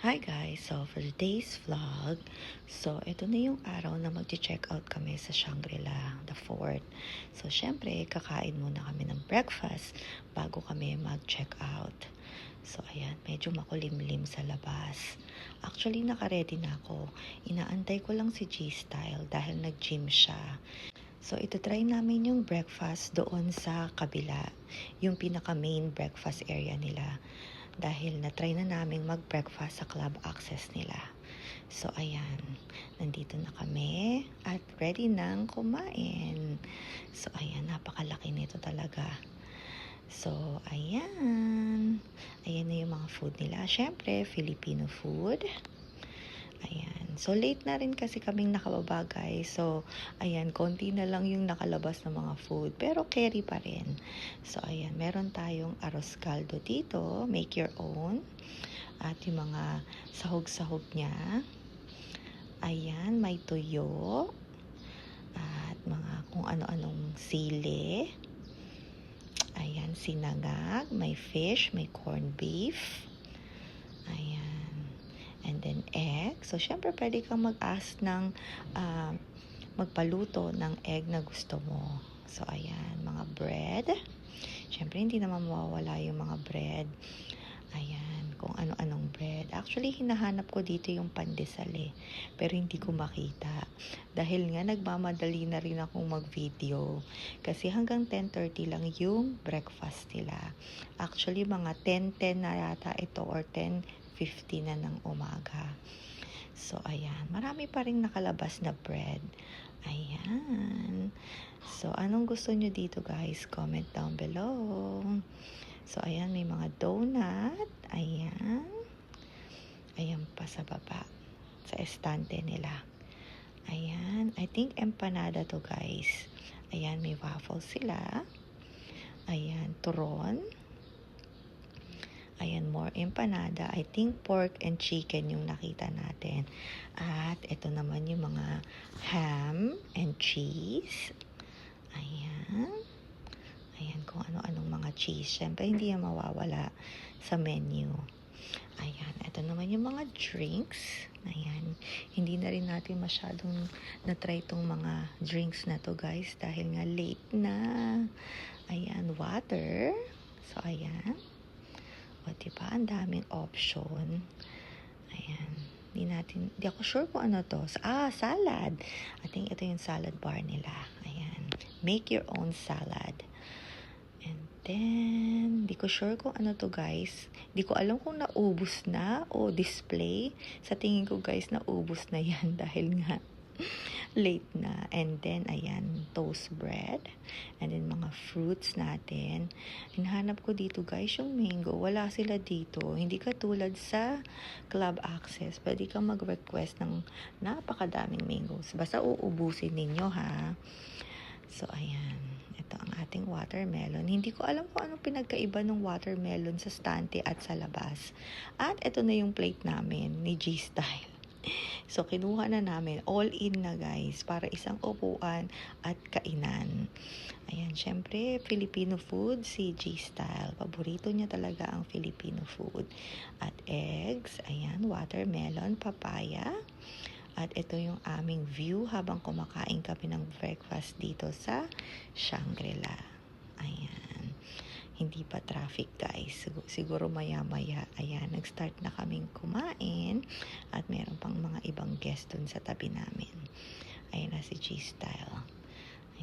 Hi guys! So for today's vlog, ito na yung araw na mag-check out kami sa Shangri-La, the fort. So syempre, kakain muna kami ng breakfast bago kami mag-check out. So ayan, medyo makulimlim sa labas. Actually, naka-ready na ako. Inaantay ko lang si G-Style dahil nag-gym siya. So ito try namin yung breakfast doon sa kabila, yung pinaka-main breakfast area nila. Dahil na-try na namin mag-breakfast sa club access nila. So, ayan. Nandito na kami at ready nang kumain. So, ayan. Napakalaki nito talaga. So, ayan. Ayan na yung mga food nila. Siyempre, Filipino food. Ayan. So, late na rin kasi kaming nakababa, guys. So, ayan, konti na lang yung nakalabas ng mga food. Pero, carry pa rin. So, ayan, meron tayong arroz caldo dito. Make your own. At yung mga sahog-sahog niya. Ayan, may tuyo. At mga kung ano-anong sili. Ayan, sinangag. May fish, may corned beef. Ayan. And then egg. So, syempre pwede kang mag-ask ng magpaluto ng egg na gusto mo. So, ayan, mga bread. Syempre, hindi naman mawawala yung mga bread. Ayan, kung ano-anong bread. Actually, hinahanap ko dito yung pandesal pero hindi ko makita. Dahil nga, nagmamadali na rin akong mag-video. Kasi hanggang 10:30 lang yung breakfast nila. Actually, mga 10:10 na yata ito or 10:50 na ng umaga. So, ayan. Marami pa rin nakalabas na bread. Ayan. So, anong gusto nyo dito, guys? Comment down below. So, ayan. May mga donut. Ayan. Ayan pa sa baba. Sa estante nila. Ayan. I think empanada to, guys. Ayan. May waffles sila. Ayan. Turon. Ayan, more empanada. I think pork and chicken yung nakita natin. At ito naman yung mga ham and cheese. Ayan. Ayan, kung ano-anong mga cheese. Siyempre, hindi yan mawawala sa menu. Ayan, ito naman yung mga drinks. Ayan, hindi na rin natin masyadong na-try itong mga drinks na to, guys. Dahil nga late na. Ayan, water. So, ayan. O, diba? Ang daming option. Ayan. Hindi ako sure kung ano to. Salad. I think ito yung salad bar nila. Ayan. Make your own salad. And then, hindi ko sure kung ano to, guys. Hindi ko alam kung naubos na o display. Sa tingin ko, guys, naubos na yan dahil nga late na. And then, ayan, toast bread. And then, mga fruits natin. Hinahanap ko dito, guys, yung mango. Wala sila dito. Hindi katulad sa club access. Pwede kang mag-request ng napakadaming mangoes. Basta uubusin ninyo, ha? So, ayan. Ito ang ating watermelon. Hindi ko alam kung anong pinagkaiba ng watermelon sa stante at sa labas. At ito na yung plate namin ni G-Style. So, kinuha na namin. All in na, guys. Para isang upuan at kainan. Ayan, syempre, Filipino food, si G-Style. Paborito niya talaga ang Filipino food. At eggs, ayan, watermelon, papaya. At ito yung aming view habang kumakain kami ng breakfast dito sa Shangri-La. Ayan. Hindi pa traffic, guys. Siguro maya-maya. Ayan, nag-start na kaming kumain. At meron pang mga ibang guest dun sa tabi namin. Ayan na si G-Style.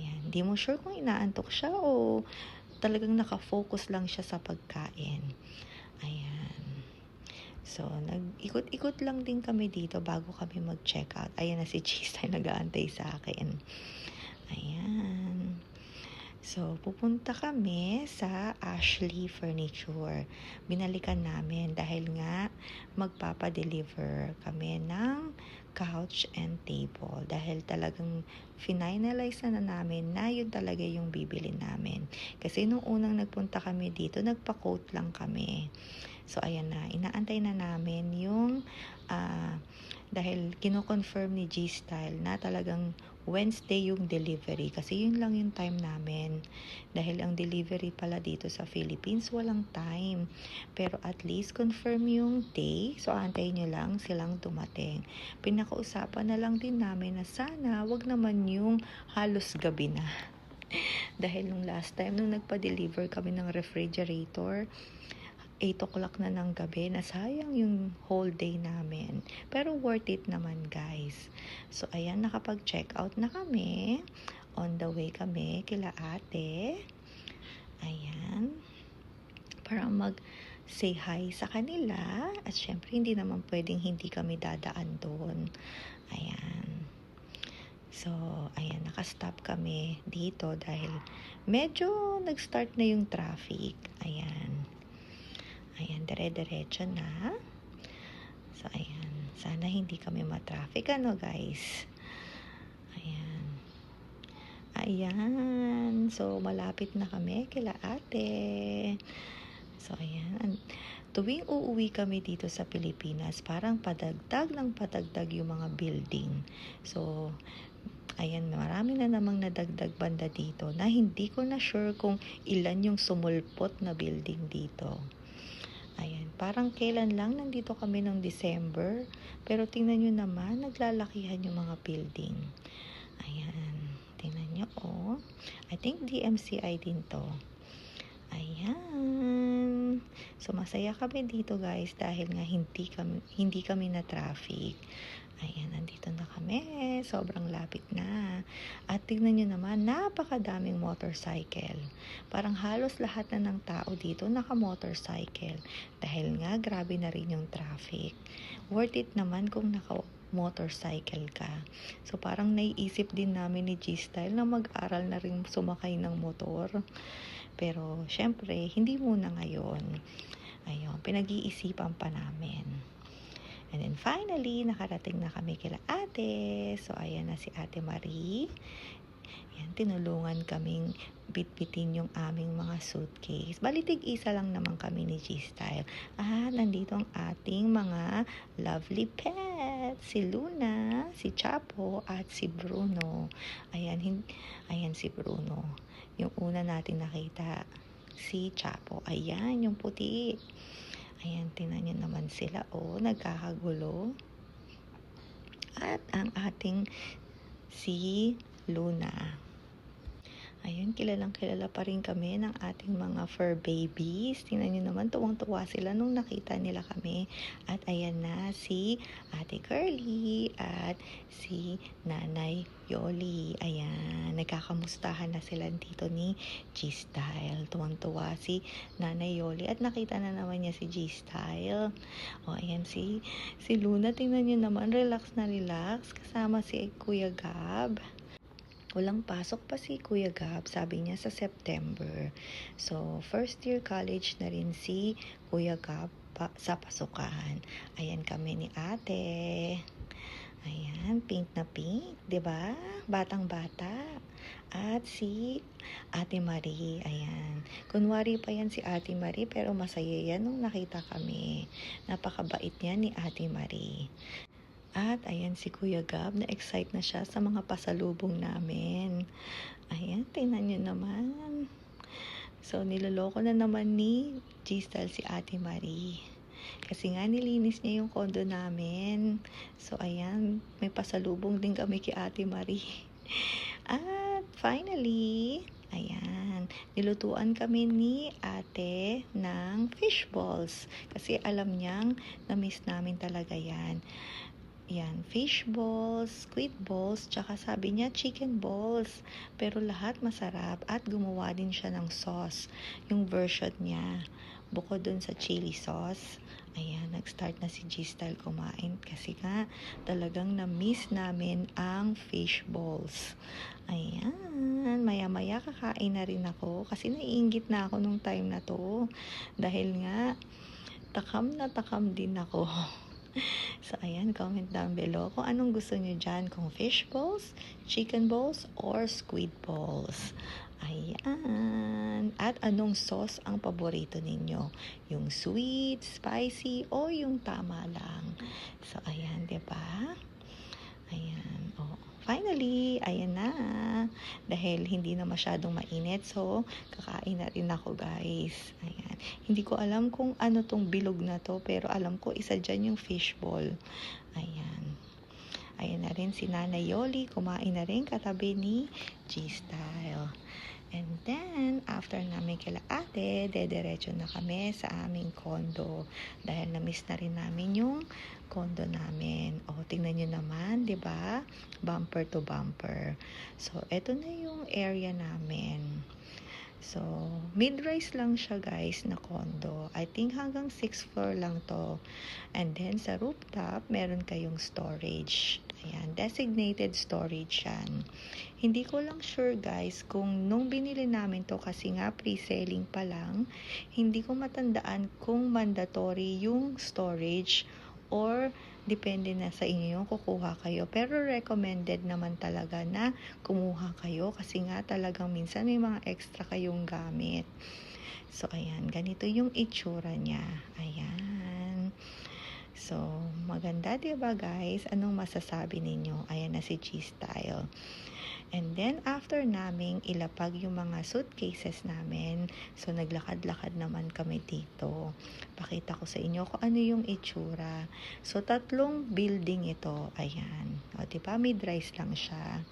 Ayan, hindi mo sure kung inaantok siya o talagang nakafocus lang siya sa pagkain. Ayan. So, nag-ikot-ikot lang din kami dito bago kami mag-check out. Ayan na si G-Style nag-aantay sa akin. Ayan. So, pupunta kami sa Ashley Furniture. Binalikan namin dahil nga magpapadeliver kami ng couch and table. Dahil talagang finalize na namin na yun talaga yung bibili namin. Kasi nung unang nagpunta kami dito, nagpa-quote lang kami. So, ayan na. Inaantay na namin yung dahil kino-confirm ni G-Style na talagang Wednesday yung delivery kasi yun lang yung time namin. Dahil ang delivery pala dito sa Philippines, walang time. Pero at least confirm yung day. So, antayin nyo lang silang dumating. Pinakausapan na lang din namin na sana wag naman yung halos gabi na. Dahil nung last time, nung nagpa-deliver kami ng refrigerator, 8 o'clock na ng gabi, nasayang yung whole day namin. Pero worth it naman, guys. So, ayan, nakapag-check out na kami. On the way kami kila ate. Ayan. Para mag-say hi sa kanila. At syempre, hindi naman pwedeng hindi kami dadaan doon. Ayan. So, ayan, nakastop kami dito dahil medyo nag-start na yung traffic. Ayan. Ayan, dire-diretso na. So, ayan. Sana hindi kami ma-traffic, ano, guys? Ayan. Ayan. So, malapit na kami kila ate. So, ayan. Tuwing uuwi kami dito sa Pilipinas, parang padagdag ng padagdag yung mga building. So, ayan, marami na namang nadagdag banda dito na hindi ko na sure kung ilan yung sumulpot na building dito. Ayan, parang kailan lang nandito kami noong December. Pero tingnan nyo naman, naglalakihan yung mga building. Ayan, tingnan nyo, oh. I think DMCI din to. Ayan. So, masaya kami dito, guys, dahil nga hindi kami na traffic. Ayan, nandito na kami. Sobrang lapit na. At tingnan nyo naman, napakadaming motorcycle. Parang halos lahat na ng tao dito naka-motorcycle. Dahil nga, grabe na rin yung traffic. Worth it naman kung naka-motorcycle ka. So, parang naiisip din namin ni G-Style na mag-aral na rin sumakay ng motor. Pero, syempre, hindi muna ngayon. Ayun, pinag-iisipan pa namin. And then finally, nakarating na kami kila ate. So, ayan na si Ate Marie. Ayan, tinulungan kaming bitbitin yung aming mga suitcase. Balitig-isa lang naman kami ni G-Style. Nandito ang ating mga lovely pets. Si Luna, si Chapo, at si Bruno. Ayan si Bruno. Yung una natin nakita, si Chapo. Ayan, yung puti. Ayan, tingnan nyo naman sila. Nagkakagulo. At ang ating si Luna. Ayun, kilalang kilala pa rin kami ng ating mga fur babies. Tingnan nyo naman, tuwang-tuwa sila nung nakita nila kami. At ayan na si Ate Curly at si Nanay Yoli. Ayan, nagkakamustahan na sila dito ni G-Style. Tuwang-tuwa si Nanay Yoli at nakita na naman niya si G-Style. Ayan si Luna, tingnan nyo naman, relax na relax. Kasama si Kuya Gab. Walang pasok pa si Kuya Gab, sabi niya sa September. So, first year college na rin si Kuya Gab sa pasukan. Ayan kami ni ate. Ayan, pink na pink, 'di ba? Batang-bata. At si Ate Marie, ayan. Kunwari pa yan si Ate Marie, pero masaya yan nung nakita kami. Napakabait niya ni Ate Marie. At ayan si Kuya Gab, na-excite na siya sa mga pasalubong namin. Ayan, tingnan nyo naman. So, niloloko na naman ni G-Style si Ate Marie. Kasi nga, nilinis niya yung kondo namin. So, ayan, may pasalubong din kami kay Ate Marie. At finally, ayan, nilutuan kami ni ate ng fish balls. Kasi alam niyang na-miss namin talaga yan. Yan, fish balls, squid balls, tsaka sabi niya chicken balls. Pero lahat masarap at gumawa din siya ng sauce. Yung version niya, bukod dun sa chili sauce. Ayan, nag-start na si G-Style kumain kasi nga talagang na-miss namin ang fish balls. Ayan, maya-maya kakain na rin ako kasi naiinggit na ako nung time na to. Dahil nga, takam din ako. So, ayan, comment down below kung anong gusto nyo dyan. Kung fish balls, chicken balls, or squid balls. Ayan. At anong sauce ang paborito ninyo? Yung sweet, spicy, o yung tama lang? So, ayan, 'di ba? Ayan. Oh, finally, ayan na. Dahil hindi na masyadong mainit, so kakain na rin ako, guys. Ayan. Hindi ko alam kung ano tong bilog na to, pero alam ko isa dyan yung fishball. Ayan. Ayan na rin si Nanay Yoli, kumain na rin katabi ni G-Style. And then, after namin kila ate, dediretso na kami sa aming condo. Dahil na-miss na rin namin yung condo namin. O, tingnan nyo naman, di ba? Bumper to bumper. So, eto na yung area namin. So, mid-rise lang siya, guys, na condo. I think hanggang 6th floor lang to. And then, sa rooftop, meron kayong storage. Ayan, designated storage yan. Hindi ko lang sure, guys, kung nung binili namin to, kasi nga pre-selling pa lang, hindi ko matandaan kung mandatory yung storage or depende na sa inyo yung kukuha kayo. Pero recommended naman talaga na kumuha kayo kasi nga talagang minsan may mga extra kayong gamit. So, ayan. Ganito yung itsura niya. Ayan. So, maganda, diba, guys? Anong masasabi ninyo? Ayan na si G-Style. And then, after naming ilapag yung mga suitcases namin, so naglakad-lakad naman kami dito. Pakita ko sa inyo kung ano yung itsura. So, 3 building ito. Ayan. O, diba? Mid-rise lang siya.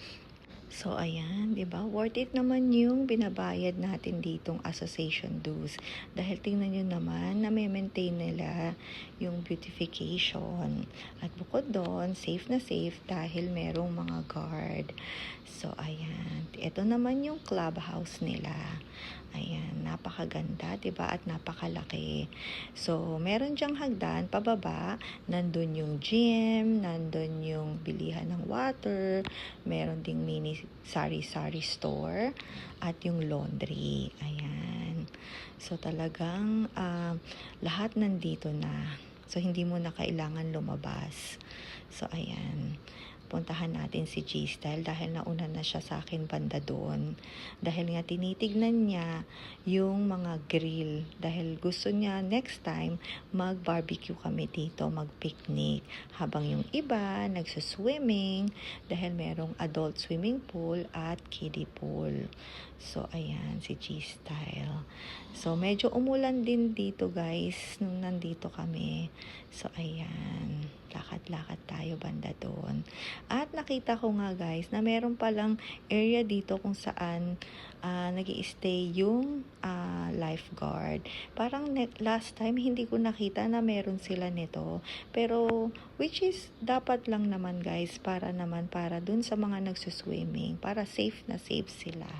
So, ayan, di ba? Worth it naman yung binabayad natin ditong association dues. Dahil tingnan nyo naman, na-maintain nila yung beautification. At bukod doon, safe na safe dahil merong mga guard. So, ayan. Ito naman yung clubhouse nila. Ayan, napakaganda, 'di ba? At napakalaki. So, meron diyang hagdan pababa, nandun yung gym, nandun yung bilihan ng water, meron ding mini sari-sari store at yung laundry. Ayan. So, talagang lahat nandito na. So, hindi mo na kailangan lumabas. So, ayan. Puntahan natin si G-Style dahil nauna na siya sa akin banda doon. Dahil nga tinitignan niya yung mga grill. Dahil gusto niya next time mag-barbecue kami dito, mag-picnic. Habang yung iba nagsuswimming dahil merong adult swimming pool at kiddie pool. So, ayan si G-Style. So, medyo umulan din dito, guys, nung nandito kami. So, ayan. Lakad-lakad tayo banda doon. At nakita ko nga, guys, na meron palang area dito kung saan nag-i-stay yung lifeguard. Parang last time, hindi ko nakita na meron sila nito. Pero, which is, dapat lang naman, guys, para dun sa mga nagsuswimming. Para safe na safe sila.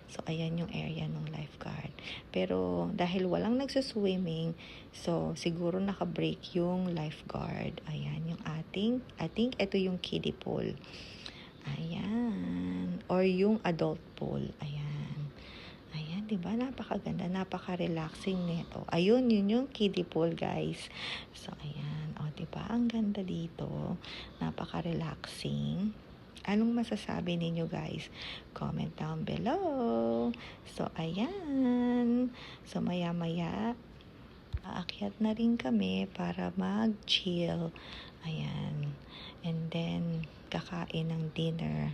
So, ayan yung area ng lifeguard. Pero, dahil walang nagsuswimming, so, siguro naka-break yung lifeguard. Ayan yung I think ito yung kiddie pool. Ayan. Or yung adult pool. Ayan. Ayan, diba? Napakaganda, napaka-relaxing nito. Ayun, yun yung kiddie pool, guys. So, ayan. O, diba? Ang ganda dito. Napaka-relaxing. Anong masasabi ninyo, guys? Comment down below. So, ayan. So, maya-maya, aakyat na rin kami para mag-chill. Ayan. And then, kakain ng dinner.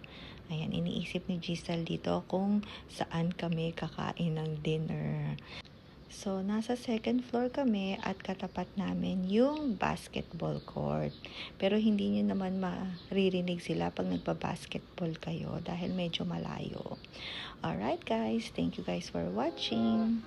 Ayan, iniisip ni Giselle dito kung saan kami kakain ng dinner. So, nasa 2nd floor kami at katapat namin yung basketball court. Pero hindi nyo naman maririnig sila pag nagpa-basketball kayo dahil medyo malayo. Alright, guys. Thank you guys for watching.